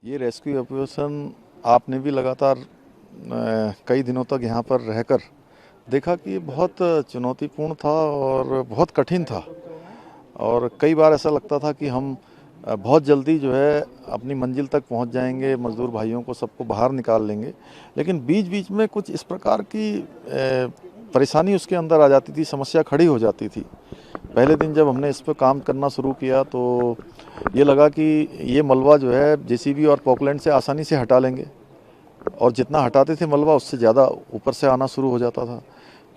ये rescue operation आपने भी लगातार कई दिनों तक यहाँ पर रहकर देखा कि ये बहुत चुनौतीपूर्ण था और बहुत कठिन था। और कई बार ऐसा लगता था कि हम बहुत जल्दी जो है अपनी मंजिल तक पहुँच जाएंगे, मज़दूर भाइयों को सबको बाहर निकाल लेंगे। लेकिन बीच बीच में कुछ इस प्रकार की परेशानी उसके अंदर आ जाती थी, समस्या खड़ी हो जाती थी। पहले दिन जब हमने इस पर काम करना शुरू किया तो ये लगा कि ये मलबा जो है जेसीबी और पॉकलैंड से आसानी से हटा लेंगे, और जितना हटाते थे मलबा उससे ज़्यादा ऊपर से आना शुरू हो जाता था।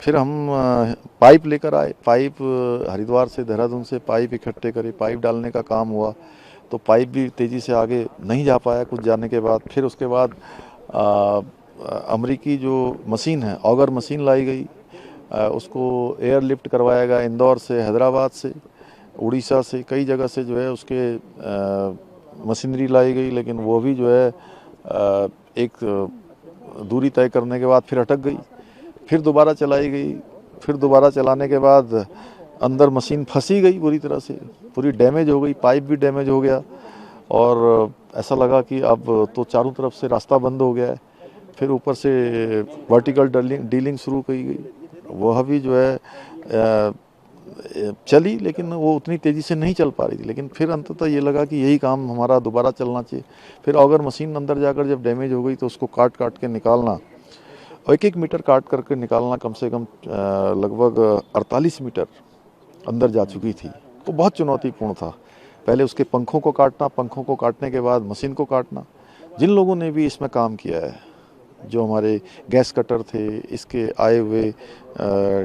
फिर हम पाइप लेकर आए, पाइप हरिद्वार से, देहरादून से पाइप इकट्ठे करे, पाइप डालने का काम हुआ। तो पाइप भी तेज़ी से आगे नहीं जा पाया कुछ जाने के बाद। फिर उसके बाद अमरीकी जो मशीन है, ऑगर मशीन लाई गई, उसको एयरलिफ्ट करवाया गया इंदौर से, हैदराबाद से, उड़ीसा से, कई जगह से जो है उसके मशीनरी लाई गई। लेकिन वो भी जो है एक दूरी तय करने के बाद फिर अटक गई। फिर दोबारा चलाई गई। फिर दोबारा चलाने के बाद अंदर मशीन फंसी गई पूरी तरह से, पूरी डैमेज हो गई, पाइप भी डैमेज हो गया। और ऐसा लगा कि अब तो चारों तरफ से रास्ता बंद हो गया है। फिर ऊपर से वर्टिकल डीलिंग शुरू की गई, वह भी जो है चली, लेकिन वो उतनी तेज़ी से नहीं चल पा रही थी। लेकिन फिर अंततः ये लगा कि यही काम हमारा दोबारा चलना चाहिए। फिर ऑगर मशीन अंदर जाकर जब डैमेज हो गई तो उसको काट काट के निकालना, और एक एक मीटर काट करके निकालना, कम से कम लगभग 48 मीटर अंदर जा चुकी थी। तो बहुत चुनौतीपूर्ण था। पहले उसके पंखों को काटना, पंखों को काटने के बाद मशीन को काटना। जिन लोगों ने भी इसमें काम किया है, जो हमारे गैस कटर थे, इसके आए हुए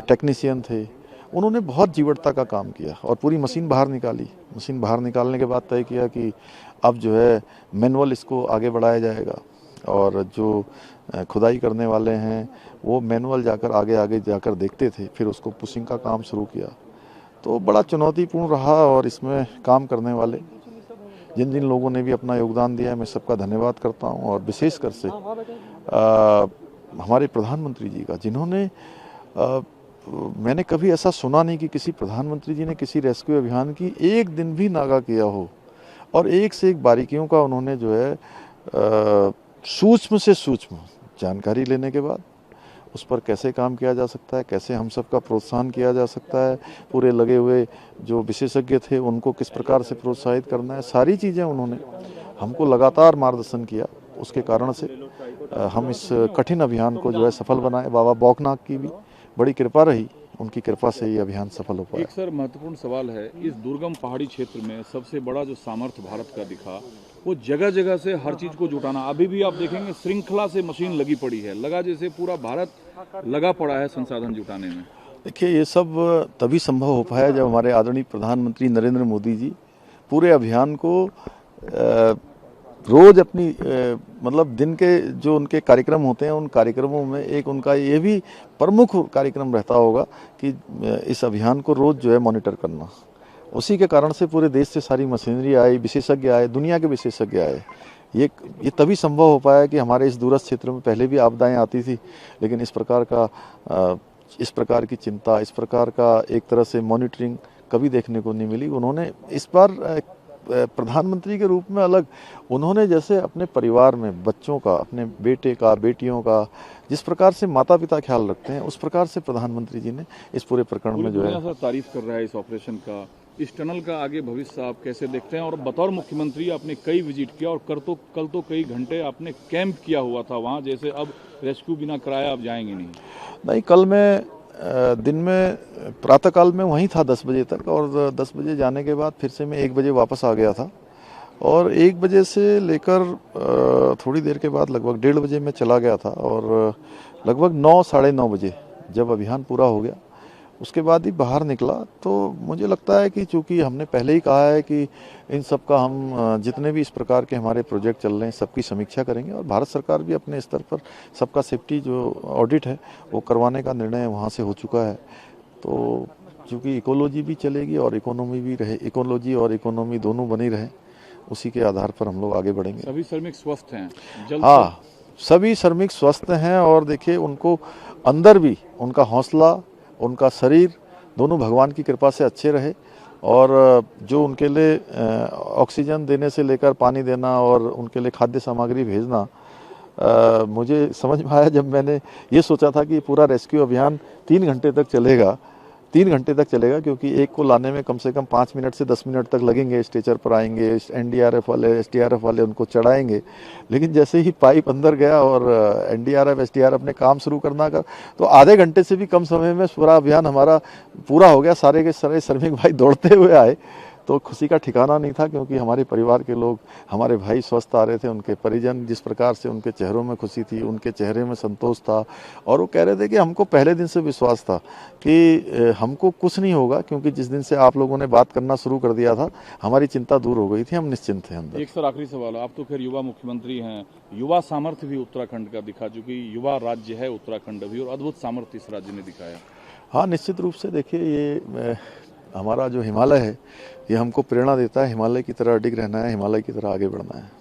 टेक्नीशियन थे, उन्होंने बहुत जीवटता का काम किया और पूरी मशीन बाहर निकाली। मशीन बाहर निकालने के बाद तय किया कि अब जो है मैनुअल इसको आगे बढ़ाया जाएगा, और जो खुदाई करने वाले हैं वो मैनुअल जाकर आगे आगे जाकर देखते थे। फिर उसको पुशिंग का काम शुरू किया। तो बड़ा चुनौतीपूर्ण रहा, और इसमें काम करने वाले जिन जिन लोगों ने भी अपना योगदान दिया है, मैं सबका धन्यवाद करता हूं। और विशेषकर से हमारे प्रधानमंत्री जी का, जिन्होंने मैंने कभी ऐसा सुना नहीं कि किसी प्रधानमंत्री जी ने किसी रेस्क्यू अभियान की एक दिन भी नागा किया हो, और एक से एक बारीकियों का उन्होंने जो है सूक्ष्म से सूक्ष्म जानकारी लेने के बाद उस पर कैसे काम किया जा सकता है, कैसे हम सबका प्रोत्साहन किया जा सकता है, पूरे लगे हुए जो विशेषज्ञ थे उनको किस प्रकार से प्रोत्साहित करना है, सारी चीज़ें उन्होंने हमको लगातार मार्गदर्शन किया। उसके कारण से हम इस कठिन अभियान को जो है सफल बनाए। बाबा बौखनाथ की भी बड़ी कृपा रही, उनकी कृपा से ये अभियान सफल हो पाया। एक सर महत्वपूर्ण सवाल है, इस दुर्गम पहाड़ी क्षेत्र में सबसे बड़ा जो सामर्थ्य भारत का दिखा, वो जगह जगह से हर चीज को जुटाना। अभी भी आप देखेंगे श्रृंखला से मशीन लगी पड़ी है, लगा जैसे पूरा भारत लगा पड़ा है संसाधन जुटाने में। देखिए, ये सब तभी संभव हो पाया जब हमारे आदरणीय प्रधानमंत्री नरेंद्र मोदी जी पूरे अभियान को रोज अपनी मतलब दिन के जो उनके कार्यक्रम होते हैं, उन कार्यक्रमों में एक उनका ये भी प्रमुख कार्यक्रम रहता होगा कि इस अभियान को रोज जो है मॉनिटर करना। उसी के कारण से पूरे देश से सारी मशीनरी आई, विशेषज्ञ आए, दुनिया के विशेषज्ञ आए। ये तभी संभव हो पाया कि हमारे इस दूरस्थ क्षेत्र में पहले भी आपदाएं आती थी, लेकिन इस प्रकार की चिंता, इस प्रकार का एक तरह से मॉनिटरिंग कभी देखने को नहीं मिली। उन्होंने इस बार प्रधानमंत्री के रूप में अलग, उन्होंने जैसे अपने परिवार में बच्चों का, अपने बेटे का, बेटियों का जिस प्रकार से माता पिता ख्याल रखते हैं, उस प्रकार से प्रधानमंत्री जी ने इस पूरे प्रकरण में जो है तारीफ कर रहा है इस ऑपरेशन का। इस टनल का आगे भविष्य आप कैसे देखते हैं? और बतौर मुख्यमंत्री आपने कई विजिट किया, और कल तो कई घंटे आपने कैंप किया हुआ था वहाँ, जैसे अब रेस्क्यू बिना कराया आप जाएंगे नहीं। कल मैं दिन में प्रातःकाल में वहीं था 10 बजे तक, और 10 बजे जाने के बाद फिर से मैं 1 बजे वापस आ गया था। और 1 बजे से लेकर थोड़ी देर के बाद लगभग 1:30 बजे मैं चला गया था, और लगभग 9 साढ़े 9 बजे जब अभियान पूरा हो गया उसके बाद ही बाहर निकला। तो मुझे लगता है कि चूँकि हमने पहले ही कहा है कि इन सब का हम जितने भी इस प्रकार के हमारे प्रोजेक्ट चल रहे हैं सबकी समीक्षा करेंगे, और भारत सरकार भी अपने स्तर पर सबका सेफ्टी जो ऑडिट है वो करवाने का निर्णय वहाँ से हो चुका है। तो चूँकि इकोलॉजी भी चलेगी और इकोनॉमी भी रहे, इकोलॉजी और इकोनॉमी दोनों बनी रहे, उसी के आधार पर हम लोग आगे बढ़ेंगे। सभी श्रमिक स्वस्थ हैं? हाँ, सभी श्रमिक स्वस्थ हैं। और देखिए, उनको अंदर भी उनका हौसला, उनका शरीर दोनों भगवान की कृपा से अच्छे रहे, और जो उनके लिए ऑक्सीजन देने से लेकर पानी देना और उनके लिए खाद्य सामग्री भेजना, मुझे समझ में आया जब मैंने ये सोचा था कि पूरा रेस्क्यू अभियान 3 घंटे तक चलेगा, 3 घंटे तक चलेगा, क्योंकि एक को लाने में कम से कम 5 मिनट से 10 मिनट तक लगेंगे। स्ट्रेचर पर आएंगे, एनडीआरएफ वाले, एसडीआरएफ वाले उनको चढ़ाएंगे। लेकिन जैसे ही पाइप अंदर गया और एनडीआरएफ एसडीआरएफ ने काम शुरू करना कर, तो आधे घंटे से भी कम समय में पूरा अभियान हमारा पूरा हो गया। सारे के सारे श्रमिक भाई दौड़ते हुए आए, तो खुशी का ठिकाना नहीं था, क्योंकि हमारे परिवार के लोग, हमारे भाई स्वस्थ आ रहे थे। उनके परिजन, जिस प्रकार से उनके चेहरों में खुशी थी, उनके चेहरे में संतोष था, और वो कह रहे थे कि हमको पहले दिन से विश्वास था कि हमको कुछ नहीं होगा, क्योंकि जिस दिन से आप लोगों ने बात करना शुरू कर दिया था, हमारी चिंता दूर हो गई थी, हम निश्चिंत थे अंदर। एक सर आखिरी सवाल, आप तो खैर युवा मुख्यमंत्री हैं, युवा सामर्थ्य भी उत्तराखंड का दिखा, जो कि युवा राज्य है उत्तराखंड भी, और अद्भुत सामर्थ्य इस राज्य ने दिखाया। हाँ, निश्चित रूप से देखिए, ये हमारा जो हिमालय है, ये हमको प्रेरणा देता है। हिमालय की तरह अडिग रहना है, हिमालय की तरह आगे बढ़ना है।